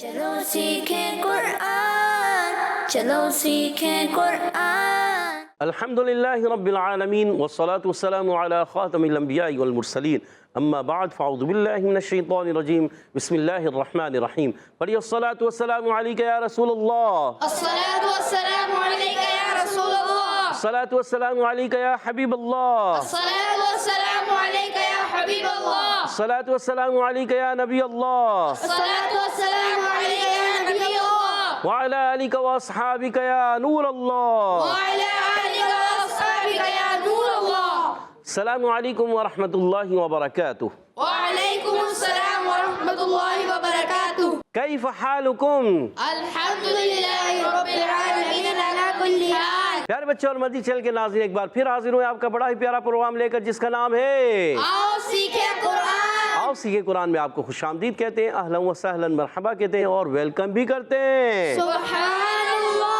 چلو سیکھیں قرآن، چلو سیکھیں قرآن۔ الحمدللہ رب العالمین والصلاة والسلام علی خاتم الانبیاء والمرسلین، اما بعد فاعوذ باللہ من الشیطان الرجیم، بسم اللہ الرحمن الرحیم۔ پڑھیے الصلاة والسلام علیک یا رسول اللہ، الصلاة والسلام علیک یا رسول اللہ، الصلاة والسلام علیک یا حبیب اللہ، الصلاة والسلام علیک یا حبیب اللہ، الصلاة والسلام علیک یا نبی اللہ، الصلاة والسلام علیک یا نبی اللہ، وعلی آلک واصحابک یا نور اللہ، وعلی آلک واصحابک یا نور اللہ۔ السلام علیکم ورحمۃ اللہ وبرکاتہ۔ وعلیکم السلام ورحمۃ اللہ وبرکاتہ۔ کیف حالکم؟ الحمدللہ رب العالمین علی کل حال۔ پیارے بچے اور مدنی چینل کے ناظرین، ایک بار پھر حاضر ہوئے آپ کا بڑا ہی پیارا پروگرام لے کر، جس کا نام ہے آؤ سیکھیں قرآن۔ آؤ سیکھیں قرآن میں آپ کو خوش آمدید کہتے ہیں، اہلا و سہلا مرحبا کہتے ہیں اور ویلکم بھی کرتے ہیں۔ سبحان اللہ۔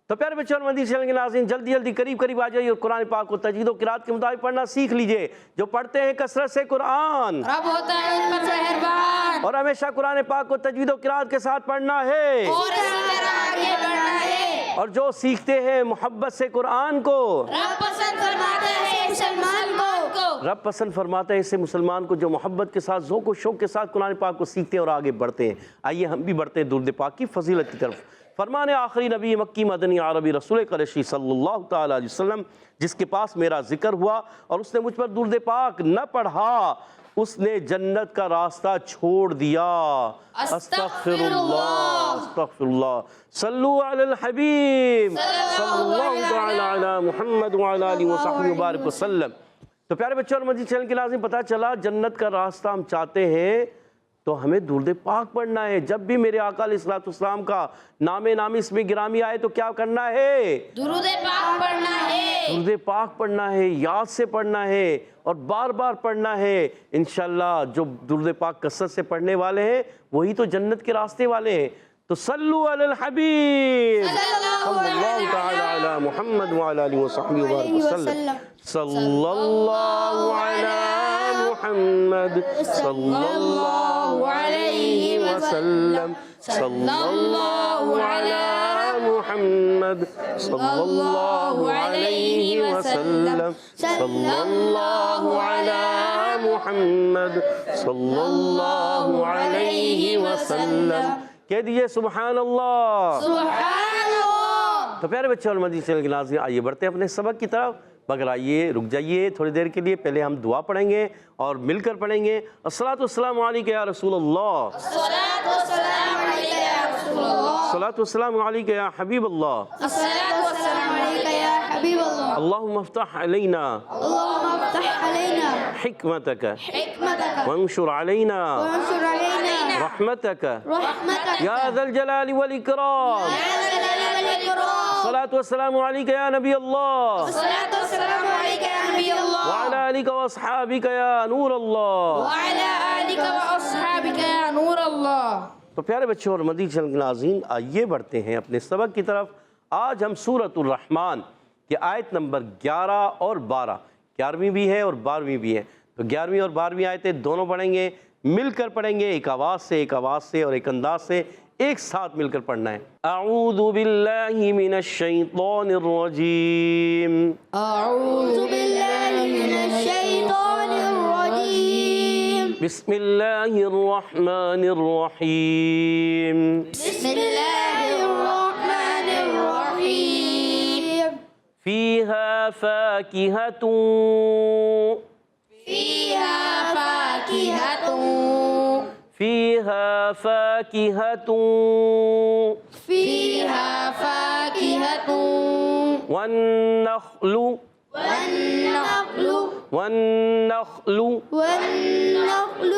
تو پیارے بچے اور مدنی چینل کے ناظرین، جلدی جلدی قریب آ جائیے اور قرآن پاک کو تجوید و قرات کے مطابق پڑھنا سیکھ لیجئے۔ جو پڑھتے ہیں کثرت سے قرآن، رب ہوتا ہے ان پر مہربان، اور ہمیشہ قرآن پاک کو تجوید و قرات کے ساتھ پڑھنا ہے، اور اسی طرح آگے بڑھنا ہے۔ اور جو سیکھتے ہیں محبت سے قرآن کو، رب پسند فرماتا ہے مسلمان کو، رب پسند فرماتا ہے اسے مسلمان کو جو محبت کے ساتھ، ذوق و شوق کے ساتھ قرآن پاک کو سیکھتے ہیں اور آگے بڑھتے ہیں۔ آئیے ہم بھی بڑھتے ہیں درود پاک کی فضیلت کی طرف۔ فرمان آخری نبی مکی مدنی عربی رسول قریشی صلی اللہ تعالی علیہ وسلم، جس کے پاس میرا ذکر ہوا اور اس نے مجھ پر درود پاک نہ پڑھا، اس نے جنت کا راستہ چھوڑ دیا۔ استغفر اللہ، استغفر اللہ۔ صلو علی الحبیب صلی اللہ تعالی علی محمد وعلی آلہ وصحبہ وبارک وسلم۔ تو پیارے بچوں اور مدنی چینل کے ناظرین، پتہ چلا جنت کا راستہ ہم چاہتے ہیں تو ہمیں درود پاک پڑھنا ہے۔ جب بھی میرے آقا علیہ الصلوۃ والسلام کا نام نامی اسم گرامی آئے تو کیا کرنا ہے؟ درود پاک پڑھنا ہے، درود پاک پڑھنا ہے، یاد سے پڑھنا ہے اور بار بار پڑھنا ہے۔ انشاءاللہ جو درود پاک کثرت سے پڑھنے والے ہیں وہی تو جنت کے راستے والے ہیں۔ تو صلو علی الحبیب صلی اللہ تعالی علی محمد وعلی آلہ وصحبہ وبارک وسلم۔ صلی اللہ علی محمد صلی اللہ علیہ وسلم، صلی اللہ علی محمد صلی اللہ علیہ وسلم، صلی اللہ علی محمد صلی اللہ علیہ وسلم۔ کہہ دیجئے سبحان اللہ، سبحان اللہ۔ تو پیارے بچے اور مدنی چینل کے ناظرین، آئیے بڑھتے ہیں اپنے سبق کی طرف، مگر آئیے رک جائیے تھوڑی دیر کے لیے، پہلے ہم دعا پڑھیں گے اور مل کر پڑھیں گے۔ الصلاۃ والسلام علیک یا رسول اللہ، الصلاة والسلام علیک یا رسول اللہ، الصلاۃ والسلام علیک یا حبیب اللہ، الصلاة والسلام علیک یا حبیب اللہ۔ اللہم افتح علینا اللہم افتح علینا حکمتک حکمتک وانشر علینا وانشر علینا رحمتک رحمتک یا ذا الجلال والاکرام۔ یا ذا الجلال والاکرام۔ الصلاۃ والسلام علیک یا نبی اللہ الصلاة والسلام علیک یا نبی اللہ، وعلی آلک واصحابک یا نور اللہ۔ وعلی آلک واصحابک یا نور اللہ۔ تو پیارے بچوں اور مدنی چینل کے ناظرین، آئیے بڑھتے ہیں اپنے سبق کی طرف۔ آج ہم سورۃ الرحمن کی آیت نمبر 11 اور 12، 11ویں بھی ہے اور 12ویں بھی ہے، تو 11ویں اور 12ویں آیتیں دونوں پڑھیں گے، مل کر پڑھیں گے، ایک آواز سے اور ایک انداز سے ایک ساتھ مل کر پڑھنا ہے۔ اعوذ باللہ من الشیطان الرجیم، اعوذ باللہ من الشیطان الرجیم، بسم اللہ الرحمن الرحیم، بسم اللہ الرحمن الرحیم۔ فیہا فاکہۃ فیہا فاکہۃ، فیہا فاکہۃ فیہا فاکہۃ، والنخل والنخل والنخل والنخل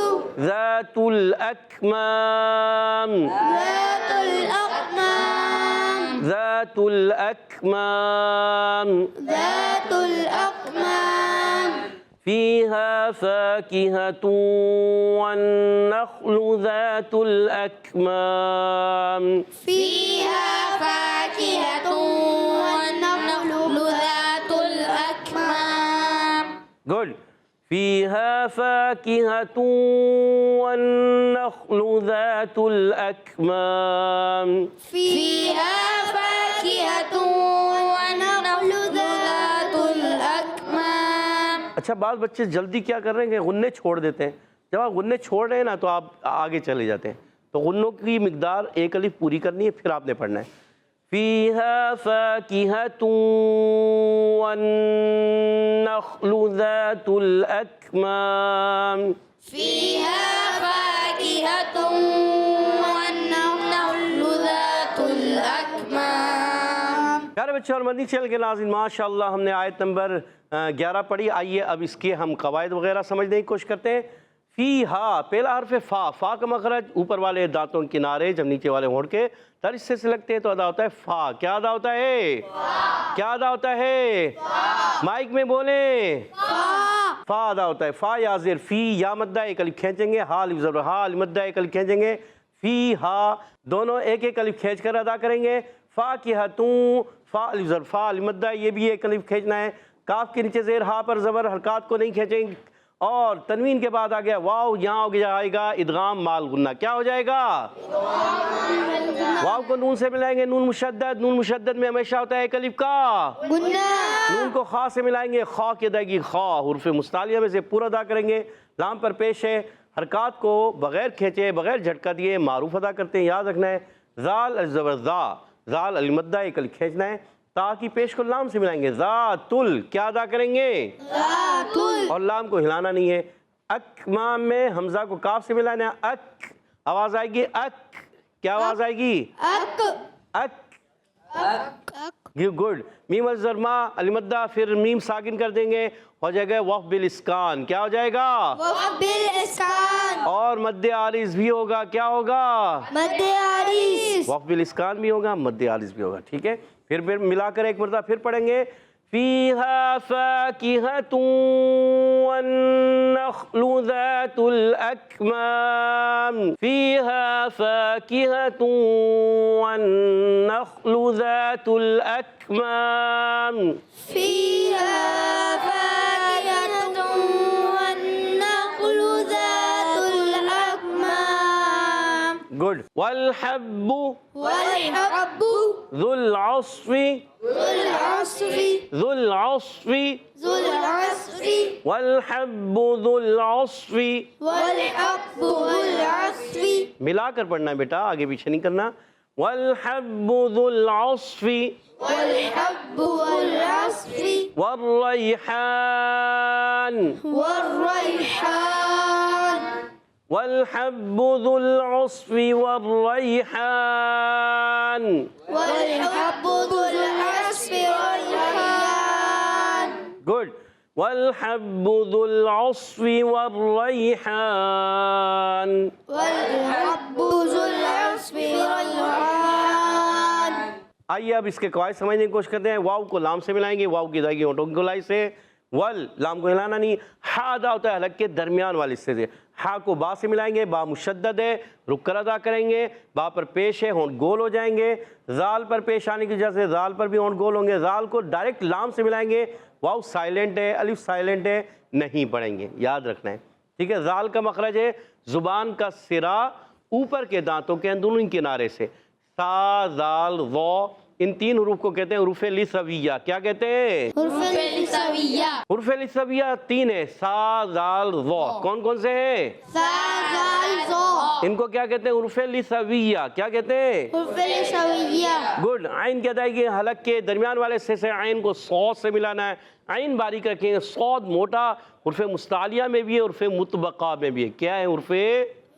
ذات الاکمام ذات الاقمام ذات الاکمام ذات الاقمام، فیہا فاکہۃ والنخل ذات الاکمام۔ فیہا فاکہۃ والنخل ذات الاقمام۔ گڈ۔ فيها فاكهة والنخل ذات الأكمام فيها فاكهة والنخل ذات الأكمام. اچھا بعض بچے جلدی کیا کر رہے ہیں کہ غنے چھوڑ دیتے ہیں. جب آپ غنے چھوڑ رہے ہیں نا تو آپ آگے چلے جاتے ہیں. تو غنوں کی مقدار ایک الف پوری کرنی ہے پھر آپ نے پڑھنا ہے. فيها فاكهة والنخل ذات الأكمام. فيها فاكهة والنخل ذات الأكمام. پیارے بچے اور مدنی چینل کے ناظرین ماشاءاللہ ہم نے آیت نمبر 11 پڑھی. آئیے اب اس کے ہم قواعد وغیرہ سمجھنے کی کوشش کرتے ہیں. فیہا پہلا حرف فا. فا کا مخرج اوپر والے دانتوں کے کنارے جب نیچے والے ہونٹ کے در حصے سے لگتے ہیں تو ادا ہوتا ہے فا. کیا ادا ہوتا ہے؟ کیا ادا ہوتا ہے؟ مائک میں بولیں. فا ادا ہوتا ہے. فا یا زیر. فی یا مدہ ایک الف کھینچیں گے. ہا الف زبر ہا مدہ ایک الف کھینچیں گے. فی ہا دونوں ایک ایک الف کھینچ کر ادا کریں گے. فا کی ہتوں فا الف زبر فا مدہ یہ بھی ایک الف کھینچنا ہے. کاف کے نیچے زیر ہا پر زبر حرکات کو نہیں کھینچیں گے. اور تنوین کے بعد آ گیا واو. یہاں ہو جائے گا ادغام مال غنہ. کیا ہو جائے گا؟ واو کو نون سے ملائیں گے. نون مشدد. نون مشدد میں ہمیشہ ہوتا ہے ایک الف کا نون کو خا سے ملائیں گے. خا کی ادائیگی خا حروف مستعلیہ میں سے پورا ادا کریں گے. لام پر پیش ہے. حرکات کو بغیر کھینچے بغیر جھٹکا دیے معروف ادا کرتے ہیں. یاد رکھنا ہے. زال الزبر ذا. زال المدہ ایک الف کھینچنا ہے. تا کی پیش کو لام سے ملائیں گے. ذات ال کیا ادا کریں گے؟ اور لام کو ہلانا نہیں ہے. اکمام میں حمزہ کو کاف سے ملانا ہے. اک آواز آئے گی. اک کیا آواز آئے گی؟ اک. گڈ. میم الزرما المدہ پھر میم ساکن کر دیں گے. ہو جائے گا وقف بالاسکان. کیا ہو جائے گا؟ وقف بالاسکان. اور مد عارض بھی ہوگا. کیا ہوگا؟ مد عارض. وقف بالاسکان بھی ہوگا مد عارض بھی ہوگا. ٹھیک ہے پھر ملا کر ایک مرتبہ پھر پڑھیں گے. فیہا فاکہۃ والنخل ذات الاکمام. فیہا فاکہۃ والنخل ذات الاکمام. فيها فاكهة والنخل ذات الأكمام. گڈ. والحب والحب ذو العصف ذو العصف ذو العصف ذو العصف والحب ذو العصف. والحب ذو العصف. ملا کر پڑھنا ہے بیٹا آگے پیچھے نہیں کرنا. والحب ذو العصف والحب ذو العصف والریحان. والريحان. والحب ذو العصف والریحان. والحب ذو العصف والريحان. گڈ. والحب ذو العصف والریحان. والحب ذو العصف والريحان. آئیے اب اس کے قواعد سمجھنے کی کوشش کرتے ہیں. واو کو لام سے ملائیں گے. واو کی ادائیگی ہونٹوں کی گولائی سے. ول لام کو ہلانا نہیں. ہا ادا ہوتا ہے حلق کے درمیان والے حصے سے. ہا کو با سے ملائیں گے. با مشدد ہے رک کر ادا کریں گے. با پر پیش ہے ہونٹ گول ہو جائیں گے. زال پر پیش آنے کی وجہ سے زال پر بھی ہونٹ گول ہوں گے. زال کو ڈائریکٹ لام سے ملائیں گے. واو سائلنٹ ہے الف سائلنٹ ہے نہیں پڑھیں گے. یاد رکھنا ہے. ٹھیک ہے. زال کا مخرج ہے زبان کا سرا اوپر کے دانتوں کے اندرونی کنارے سے. سا زال ضو ان تین حروف کو کہتے ہیں حروف لسویہ. کیا کہتے ہیں؟ حروف لسویہ. حروف لسویہ تین ہے. سا زال ضو. کون کون سے ہیں؟ سا زال ذو. ان کو کیا کہتے ہیں؟ حروف لسویہ. کیا کہتے ہیں؟ حروف لسویہ. گڈ. عین کی ادائیگی حلق کے درمیان والے حصے سے عین کو صاد سے ملانا ہے. عین باریک رکھیں گے. صاد موٹا حرف مستعلیہ میں بھی ہے حرف مطبقہ میں بھی ہے. کیا ہے حرف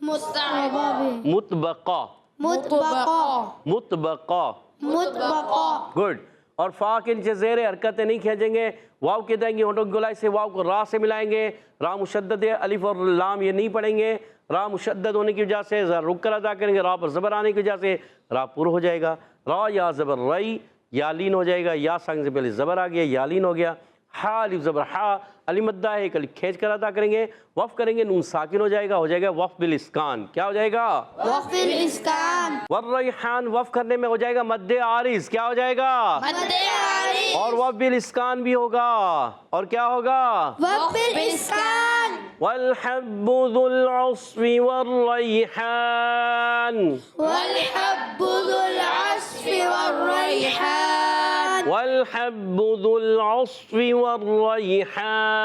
مستعبہ. مطبقہ. مطبقہ. مطبقہ. مطبقہ. گڈ. اور فا کے نیچے زیر حرکتیں نہیں کھینچیں گے. واو کے دائیں گے ہونٹوں کی گولائی سے. واو کو را سے ملائیں گے. را مشدد ہے الف اور لام یہ نہیں پڑھیں گے. را مشدد ہونے کی وجہ سے رک کر ادا کریں گے. را پر زبر آنے کی وجہ سے را پر ہو جائے گا. را یا زبر رئی یا لین ہو جائے گا. یا سانگ سے پہلے زبر آ گیا یا لین ہو گیا. ہا الف زبر ہا علی مدہ ہے ایک الف کھینچ کر ادا کریں گے. وقف کریں گے نون ساکن ہو جائے گا. ہو جائے گا وقف بالاسکان. کیا ہو جائے گا؟ وقف الاسکان. والریحان وقف کرنے میں ہو جائے گا مد عارض. کیا ہو جائے گا؟ مد عارض. اور وبل اسکان بھی ہوگا، اور کیا ہوگا؟ وبل اسکان والحب ذو العصف والریحان، والحب ذو العصف والریحان، والحب ذو العصف والریحان،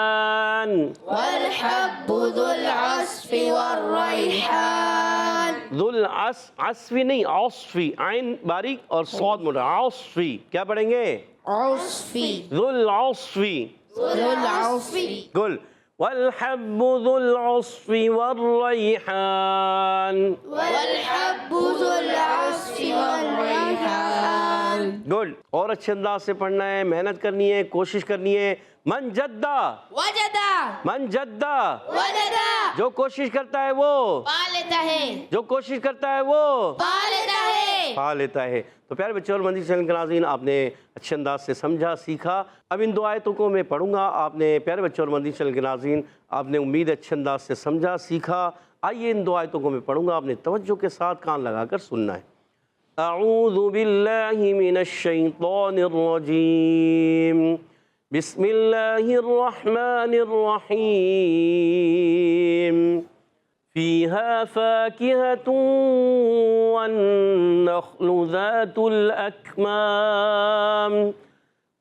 والحب ذو العصف والریحان، ذو عصفی نہیں، عصفی، عین باریک اور صاد موٹا، عصفی، کیا پڑھیں گے؟ عصفی، ذو العصفی، ذو العصفی، گل، والحب ذو العصف والریحان، والحب ذو العصف والریحان، گل، اور اچھے انداز سے پڑھنا ہے، محنت کرنی ہے، کوشش کرنی ہے۔ من جدہ، وجدہ، من جدہ، وجدہ، جو کوشش کرتا ہے وہ، پا لیتا ہے، جو کوشش کرتا ہے وہ پا لیتا ہے۔ پا لیتا ہے۔ تو پیارے بچوں اور مدنی چینل کے ناظرین، آپ نے اچھے انداز سے سمجھا، سیکھا۔ اب ان دو آیتوں کو میں پڑھوں گا، آپ نے پیارے بچوں اور مدنی چینل کے ناظرین، آپ نے امید اچھے انداز سے سمجھا، سیکھا۔ آئیے ان دو آیتوں کو میں پڑھوں گا، آپ نے توجہ کے ساتھ کان لگا کر سننا ہے۔ اعوذ باللہ من الشیطان الرجیم، بسم اللہ الرحمن الرحیم، فیہا فاکہۃ والنخل ذات الاکمام،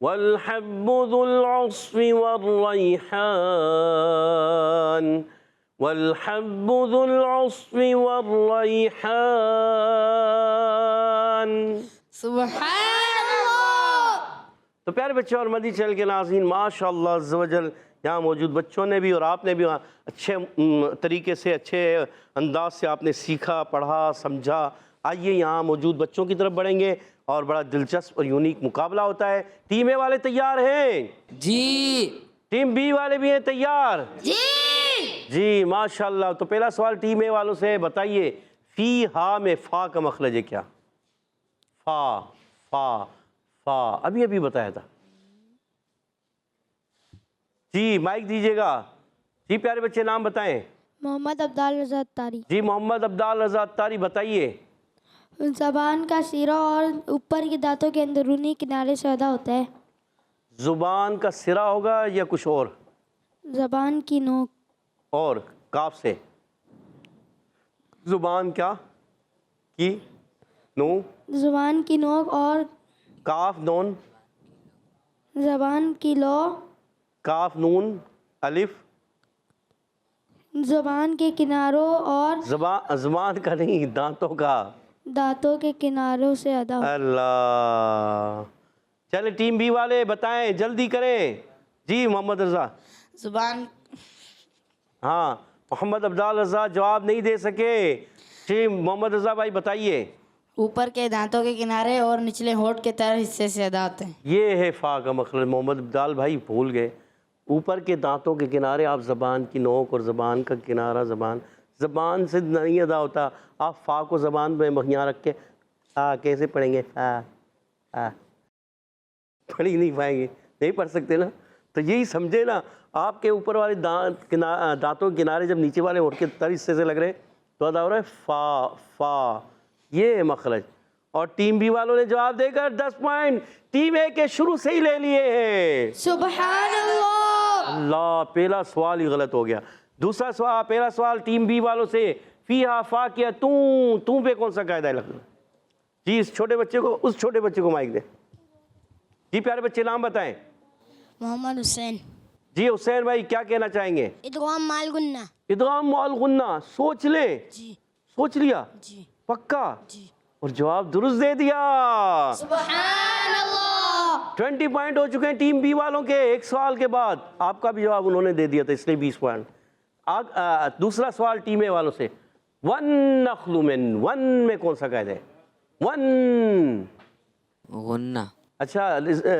والحب ذو العصف والریحان، والحب ذو العصف والریحان۔ سبحان اللہ۔ تو پیارے بچوں اور مدنی چینل کے ناظرین، ماشاءاللہ عز و جل، یہاں موجود بچوں نے بھی اور آپ نے بھی اچھے طریقے سے، اچھے انداز سے آپ نے سیکھا، پڑھا، سمجھا۔ آئیے یہاں موجود بچوں کی طرف بڑھیں گے، اور بڑا دلچسپ اور یونیک مقابلہ ہوتا ہے۔ ٹیم اے والے تیار ہیں؟ جی ٹیم بی والے بھی ہیں تیار؟ جی، جی ماشاءاللہ۔ تو پہلا سوال ٹیم اے والوں سے، بتائیے فی ہا میں فا کا مخرج ہے کیا؟ فا، فا، فا، ابھی بتایا تھا۔ جی مائک دیجیے گا۔ جی پیارے بچے نام بتائیں۔ محمد عبدال رضا اتاری۔ جی محمد عبدال رضا اتاری، بتائیے۔ زبان کا سرا اور اوپر کے دانتوں کے اندرونی کنارے سے ادا ہوتا ہے۔ زبان کا سرا ہوگا یا کچھ اور؟ زبان کی نوک اور کاف سے، زبان کیا کی نو، زبان کی نوک اور کاف نون، زبان کی لو، کاف نون الف، زبان کے کناروں اور زبان کا نہیں، دانتوں کا، دانتوں کے کناروں سے ادا ہوتا ہے۔ اللہ۔ چلے ٹیم بی والے بتائیں، جلدی کریں۔ جی محمد رضا۔ زبان، ہاں محمد عبدال رضا جواب نہیں دے سکے۔ جی محمد رضا بھائی بتائیے۔ اوپر کے دانتوں کے کنارے اور نچلے ہونٹ کے تر حصے سے ادا ہوتے ہیں۔ یہ ہے فا کا مخرج۔ محمد عبدال بھائی بھول گئے، اوپر کے دانتوں کے کنارے، آپ زبان کی نوک اور زبان کا کنارہ، زبان سے نہیں ادا ہوتا۔ آپ فا کو زبان میں یہاں رکھ کے کیسے پڑھیں گے؟ پڑھ ہی نہیں پائیں گے، نہیں پڑھ سکتے نا۔ تو یہی سمجھے نا، آپ کے اوپر والے دانتوں کے کنارے جب نیچے والے ہونٹ کے تر حصے سے لگ رہے تو ادا ہو رہا ہے فا، فا، یہ ہے مخرج۔ اور ٹیم بی والوں نے جواب دے کر 10 پوائنٹ ٹیم اے کے شروع سے ہی لے لیے ہیں۔ سبحان اللہ۔ اللہ، پہلا سوال ہی غلط ہو گیا۔ دوسرا سوال، پہلا سوال ٹیم بی والوں سے، فیہا فاکہۃ، توں پہ کون سا قاعدہ ہے لگنا؟ جی اس چھوٹے بچے کو، اس چھوٹے بچے کو مائک دیں۔ جی پیارے بچے نام بتائیں۔ محمد حسین۔ جی حسین بھائی کیا کہنا چاہیں گے؟ ادغام مال گنہ۔ ادغام مع الغنہ، سوچ لیں۔ جی سوچ لیا؟ جی پکا؟ جی۔ اور جواب درست دے دیا۔ سبحان اللہ۔ 20 پوائنٹ ہو چکے ہیں ٹیم بی والوں کے۔ ایک سوال کے بعد آپ کا بھی جواب انہوں نے دے دیا تھا، اس لیے 20 پوائنٹ۔ دوسرا سوال ٹیم اے والوں سے، وَالنَّخْلُ مِنْ، ون میں کون سا قاعدہ ہے؟ ون، غنہ، اچھا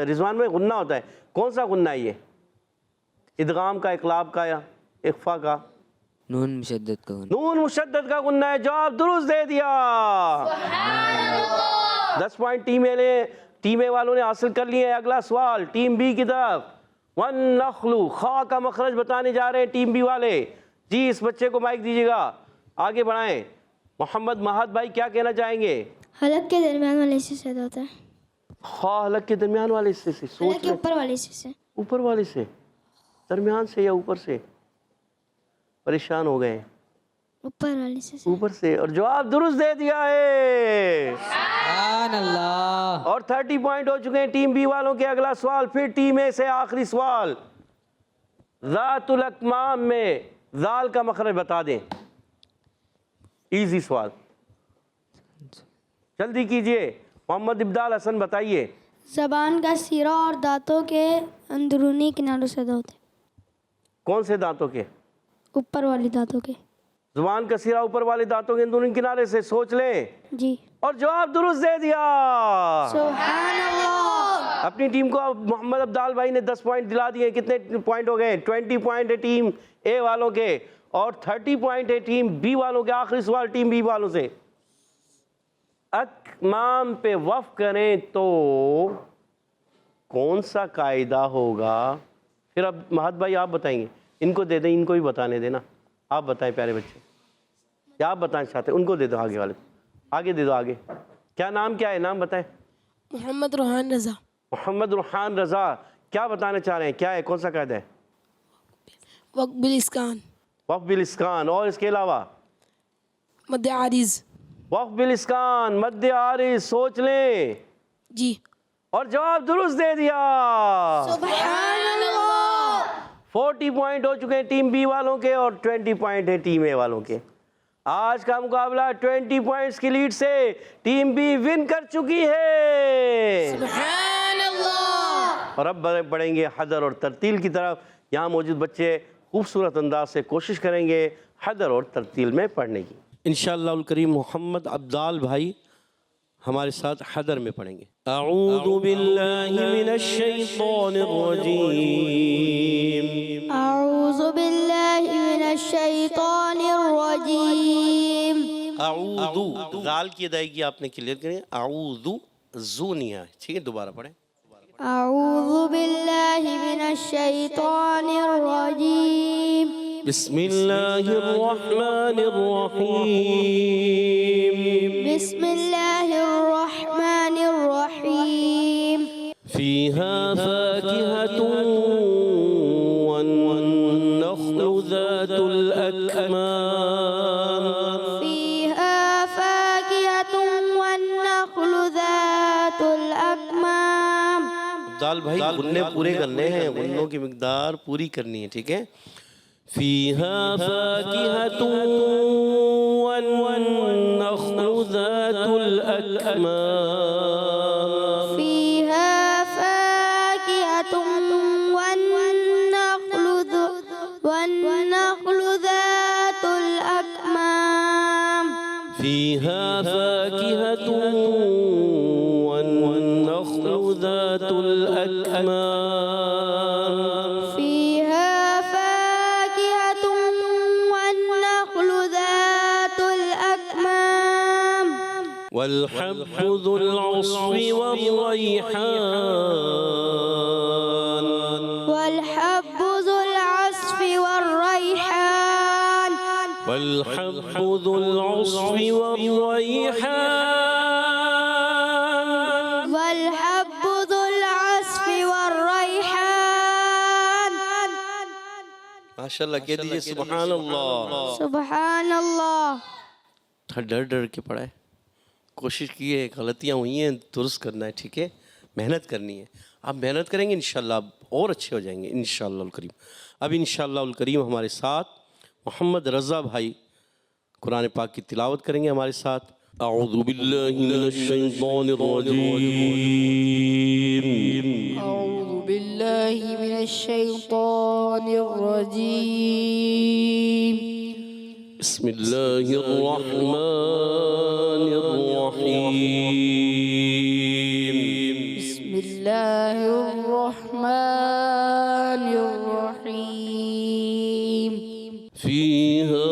رضوان میں غنہ ہوتا ہے، کون سا غنہ ہے یہ؟ ادغام کا، اقلاب کا، یا اخفا کا؟ نون مشدد کا غنہ۔ نون مشدد کا غنہ ہے، جواب درست دے دیا۔ 10 پوائنٹ ٹیم اے والوں نے حاصل کر لیے ہیں۔ اگلا سوال ٹیم بی کی طرف، وَالنَّخْلُ، خا کا مخرج بتانے جا رہے ہیں ٹیم بی والے۔ جی اس بچے کو مائک دیجیے گا، آگے بڑھائیں۔ محمد مہد بھائی کیا کہنا چاہیں گے؟ حلق کے درمیان والے حصے سے ادا ہوتا ہے۔ خواہ حلق کے درمیان والے حصے سے، حلق سوچ کے لیں، اوپر والے حصے سے. اوپر والے سے، درمیان سے یا اوپر سے؟ پریشان ہو گئے. اوپر والے حصے سے. اوپر سے، اور جواب درست دے دیا ہے. سبحان اللہ. اور 30 پوائنٹ ہو چکے ہیں ٹیم بی والوں کے. اگلا سوال پھر ٹیم اے سے، آخری سوال. ذات الاکمام میں ذال کا مخرج بتا دیں. ایزی سوال، جلدی کیجئے. محمد ابدال حسن بتائیے. زبان کا سیرہ اور دانتوں کے اندرونی کناروں سے ادا ہوتا ہے. کون سے دانتوں کے؟ اوپر والے دانتوں کے. زبان کا سرا اوپر والے دانتوں کے اندرونی کنارے سے. سوچ لیں. جی. اور جواب درست دے دیا. سبحان اللہ. اپنی ٹیم کو محمد ابدال بھائی نے 10 پوائنٹ دلا دیے. کتنے پوائنٹ ہو گئے؟ 20 پوائنٹ ہے ٹیم اے والوں کے اور 30 پوائنٹ ہے ٹیم بی والوں کے. آخری سوال ٹیم بی والوں سے. اکمام پہ وقف کریں تو کون سا قاعدہ ہوگا؟ پھر اب مہد بھائی آپ بتائیں گے. ان کو دے دیں، ان کو بھی بتانے دینا. آپ بتائیں پیارے بچے، کیا آپ بتائیں چاہتے ہیں؟ ان کو دے دو، آگے والے آگے دے دو. آگے کیا نام کیا ہے؟ نام بتائیں. محمد روحان رضا. محمد روحان رضا. کیا بتانا چاہ رہے ہیں؟ کیا ہے؟ کون سا قاعدہ ہے؟ وقف بالاسکان. وقف بالاسکان. اور اس کے علاوہ مد عارض. وقف بالاسکان، مد عارض. سوچ لیں. جی. اور جواب درست دے دیا. سبحان اللہ. 40 پوائنٹ ہو چکے ہیں ٹیم بی والوں کے اور 20 پوائنٹ ہیں ٹیم اے والوں کے. آج کا مقابلہ 20 پوائنٹس کی لیڈ سے ٹیم بی ون کر چکی ہے. سبحان اللہ. اور اب بڑھیں گے حدر اور ترتیل کی طرف. یہاں موجود بچے خوبصورت انداز سے کوشش کریں گے حدر اور ترتیل میں پڑھنے کی. انشاءاللہ الکریم محمد ابدال بھائی ہمارے ساتھ حدر میں پڑھیں گے. اعوذ باللہ من الشیطان الرجیم. اعوذ باللہ من الشیطان الرجیم. اعوذ، ذال کی ادائیگی آپ نے کلیئر کریں. اعوذ، زو نہیں ہے. ٹھیک ہے، دوبارہ پڑھیں. اعوذ باللہ من الشیطان الرجیم. بسم اللہ الرحمن الرحیم. بسم اللہ الرحمن الرحیم. فیہا فاکہۃ والنخل ذات الاکمام. فیہا فاکہۃ والنخل ذات الاکمام. دال بھائی غنّے پورے کرنے ہیں، غنّوں کی مقدار پوری کرنی ہے. ٹھیک ہے. فیہا فاکہۃ والنخل ذات الاکمام. فیہا فاکہۃ والنخل ذات الاکمام. فیہا فاکہۃ والنخل ذات الاکمام. فیہا فاکہۃ والنخل ذات الاکمام. والحب ذو العصف والریحان. والحب ذو العصف والریحان. والحب ذو العصف والریحان. والحب ذو العصف والریحان. ماشاءاللہ کہہ دیجئے سبحان اللہ. سبحان اللہ. ڈر ڈر کے پڑھا ہے، کوشش کی ہے. غلطیاں ہوئی ہیں درست کرنا ہے. ٹھیک ہے، محنت کرنی ہے. آپ محنت کریں گے انشاءاللہ آپ اور اچھے ہو جائیں گے انشاءاللہ الکریم. اب انشاءاللہ الکریم ہمارے ساتھ محمد رضا بھائی قرآن پاک کی تلاوت کریں گے ہمارے ساتھ. اعوذ باللہ من الشیطان الرجیم. اعوذ باللہ من الشیطان الرجیم. بسم اللہ الرحمن الرحیم. بسم اللہ الرحمن الرحیم. فیہا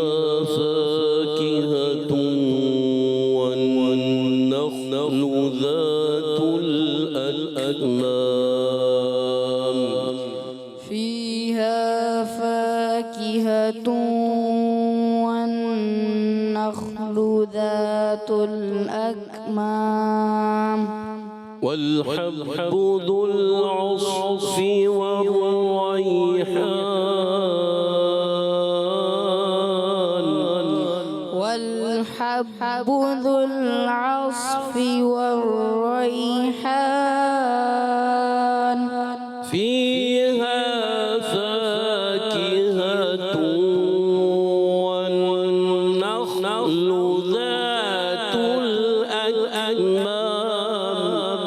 فاکہۃ والنخل ذات الاکمام. فیہا فاکہۃ والنخل ذات الاکمام. والحب ذو العصف والريحان والحب ذو العصف والريحان فيها فاكهة والنخل ذات الأكمام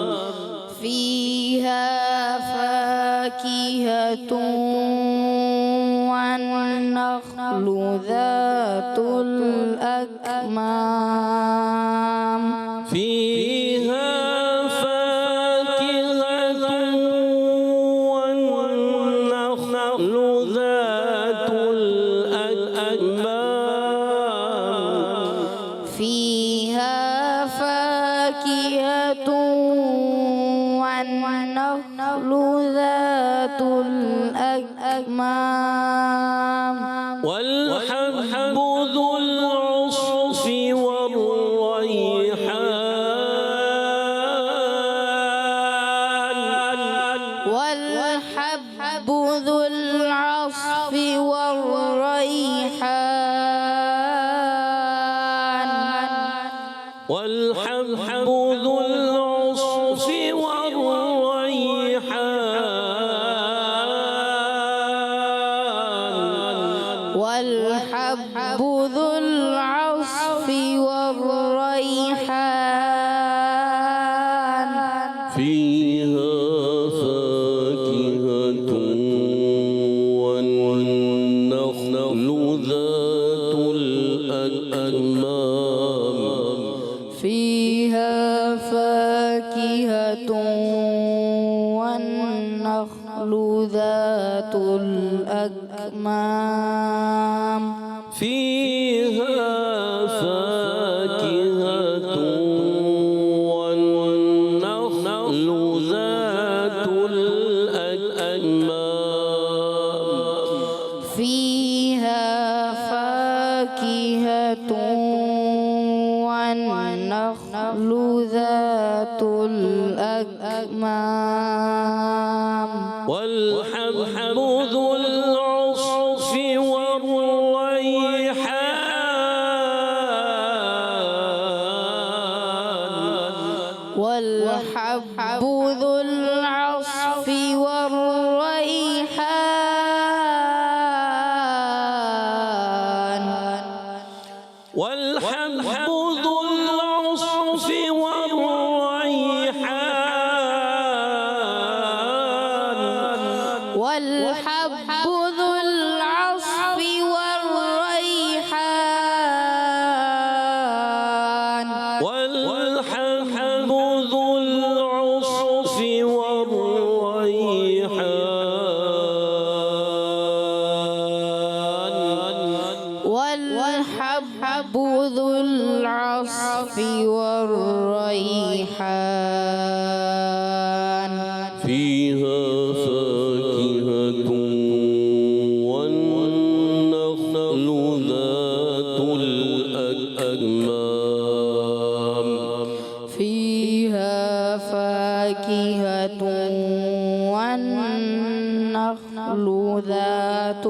فيها فاكهة والنخل ذات الأكمام فيها فاكهة والنخل ذات الأكمام فيها فاكهة والنخل ذات الأكمام والحب ذو العصف والريحان والحب ذو العصف والريحان والحب ذو العصف والريحان والحب ذو العصف والريحان فيها فاكهة والنخل ذات الأكمام فيها فاكهة والنخل ذات الأكمام فيها فاكهة والنخل ذات الأكمام فيها فاكهة والنخل ذات الأكمام والحب ذو العصف والريحان والحب ذو العصف والريحان والحب ذو العصف والريحان والحب ذو العصف والريحان والحب ذو العصف والريحان والحب ذو العصف والريحان فيها فاكهة والنخل ذات الأكمام فيها فاكهة والنخل ذات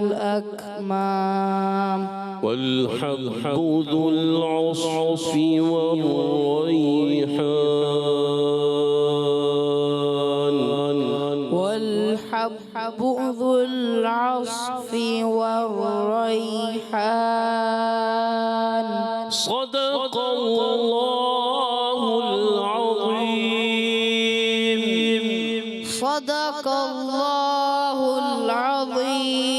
الأكمام والحب ذو العصف والريحان والحب ذو العصف والريحان صدق الله العظيم صدق الله العظيم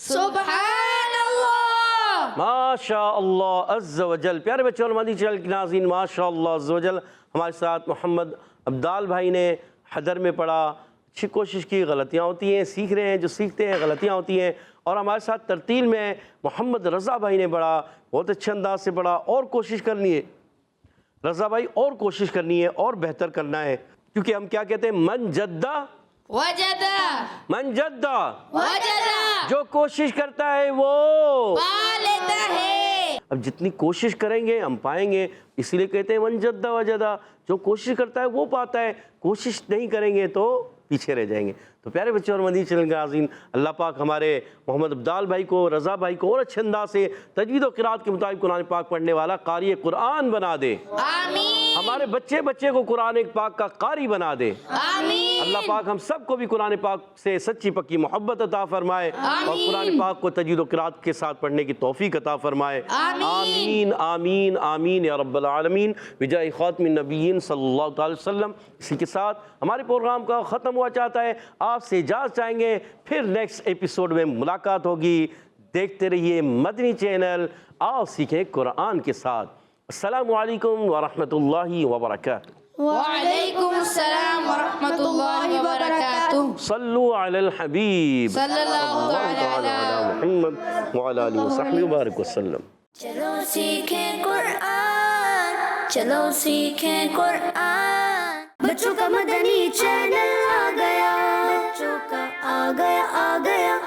سبحان الله ماشاء اللہ عز و جل. پیارے بچوں اور مدنی چینل کے ناظرین، ماشاء اللہ عز و جل ہمارے ساتھ محمد عبدال بھائی نے حدر میں پڑھا، اچھی کوشش کی، غلطیاں ہوتی ہیں، سیکھ رہے ہیں، جو سیکھتے ہیں غلطیاں ہوتی ہیں. اور ہمارے ساتھ ترتیل میں محمد رضا بھائی نے پڑھا، بہت اچھے انداز سے پڑھا. اور کوشش کرنی ہے رضا بھائی، اور کوشش کرنی ہے اور بہتر کرنا ہے، کیونکہ ہم کیا کہتے ہیں، من جدہ وجدہ من جدہ، وجدہ جو کوشش کرتا ہے وہ پا لیتا ہے. اب جتنی کوشش کریں گے ہم پائیں گے، اسی لیے کہتے ہیں من جد وجدا، جو کوشش کرتا ہے وہ پاتا ہے، کوشش نہیں کریں گے تو پیچھے رہ جائیں گے۔ تو پیارے بچے اور مدنی چینل کے ناظرین، اللہ پاک ہمارے محمد عبدال بھائی کو، رضا بھائی کو اور اچھے انداز سے تجوید و قرات کے مطابق قرآن پاک پڑھنے والا قاری قرآن بنا دے، ہمارے بچے بچے کو قرآن پاک کا قاری بنا دے۔ اللہ پاک ہم سب کو بھی قرآن پاک سے سچی پکی محبت عطا فرمائے اور قرآن پاک کو تجوید و قرات کے ساتھ پڑھنے کی توفیق عطا فرمائے۔ آمین آمین آمین یا رب العالمین، بجائے خاتم النبیین صلی اللہ تعالی وسلم۔ اسی کے ساتھ ہمارے پروگرام کا ختم ہوا چاہتا ہے، آپ سے اجازت چاہیں گے، پھر نیکسٹ ایپیسوڈ میں ملاقات ہوگی۔ دیکھتے رہیے مدنی چینل، آؤ سیکھیں قرآن کے ساتھ۔ السلام علیکم ورحمۃ اللہ وبرکاتہ۔ وعلیکم السلام ورحمۃ اللہ وبرکاتہ۔ صلو علی الحبیب صلی اللہ تعالی علی محمد وعلی آلہ وصحبہ وبارک وسلم۔ چلو سیکھیں قرآن، چلو سیکھیں قرآن، بچوں کا مدنی چینل آ گیا، بچوں کا آ گیا